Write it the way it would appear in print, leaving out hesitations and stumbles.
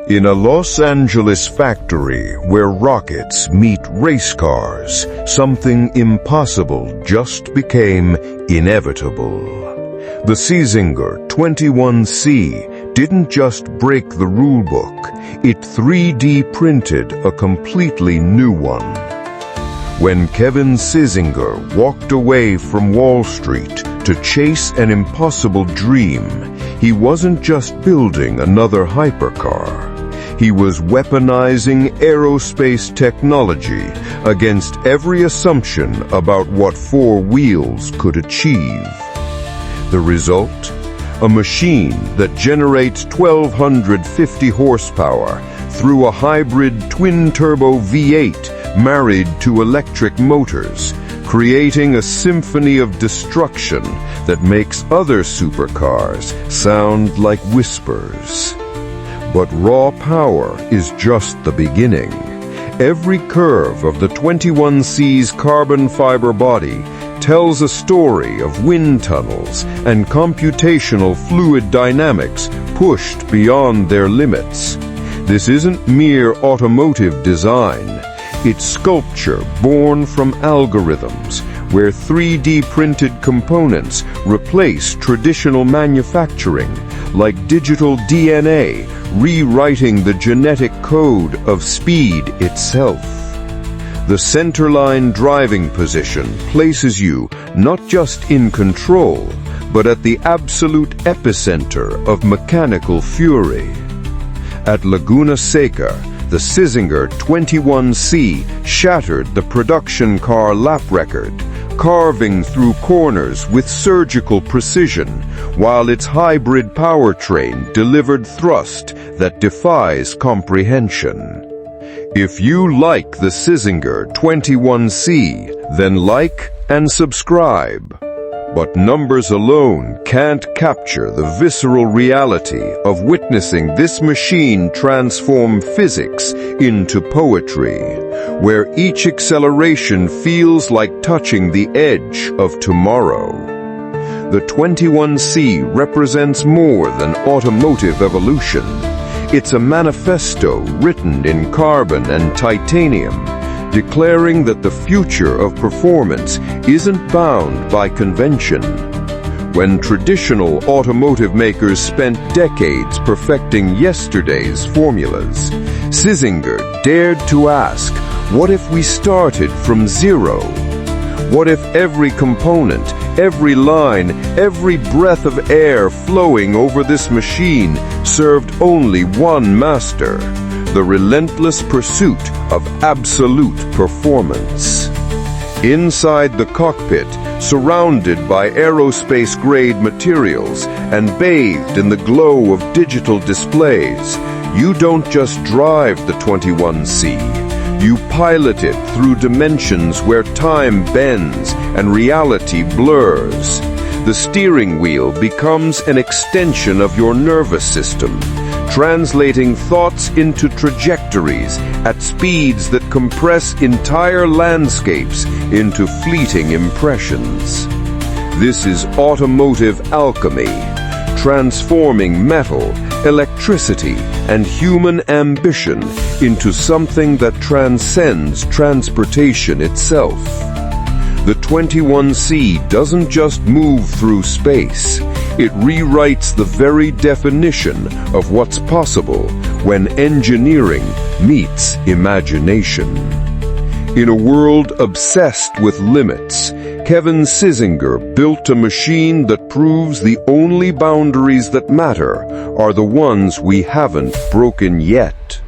In a Los Angeles factory where rockets meet race cars, something impossible just became inevitable. The Czinger 21C didn't just break the rulebook, it 3D printed a completely new one. When Kevin Czinger walked away from Wall Street to chase an impossible dream, he wasn't just building another hypercar. He was weaponizing aerospace technology against every assumption about what four wheels could achieve. The result? A machine that generates 1,250 horsepower through a hybrid twin-turbo V8 married to electric motors, creating a symphony of destruction that makes other supercars sound like whispers. But raw power is just the beginning. Every curve of the 21C's carbon fiber body tells a story of wind tunnels and computational fluid dynamics pushed beyond their limits. This isn't mere automotive design. It's sculpture born from algorithms, where 3D printed components replace traditional manufacturing, like digital DNA, rewriting the genetic code of speed itself. The centerline driving position places you not just in control, but at the absolute epicenter of mechanical fury. At Laguna Seca, the Czinger 21C shattered the production car lap record, carving through corners with surgical precision, while its hybrid powertrain delivered thrust that defies comprehension. If you like the Czinger 21C, then like and subscribe. But numbers alone can't capture the visceral reality of witnessing this machine transform physics into poetry, where each acceleration feels like touching the edge of tomorrow. The 21C represents more than automotive evolution. It's a manifesto written in carbon and titanium, declaring that the future of performance isn't bound by convention. When traditional automotive makers spent decades perfecting yesterday's formulas, Czinger dared to ask, what if we started from zero? What if every component, every line, every breath of air flowing over this machine served only one master? The relentless pursuit of absolute performance. Inside the cockpit, surrounded by aerospace-grade materials and bathed in the glow of digital displays, you don't just drive the 21C. You pilot it through dimensions where time bends and reality blurs. The steering wheel becomes an extension of your nervous system, translating thoughts into trajectories at speeds that compress entire landscapes into fleeting impressions. This is automotive alchemy, transforming metal, electricity, and human ambition into something that transcends transportation itself. The 21C doesn't just move through space. It rewrites the very definition of what's possible when engineering meets imagination. In a world obsessed with limits, Kevin Czinger built a machine that proves the only boundaries that matter are the ones we haven't broken yet.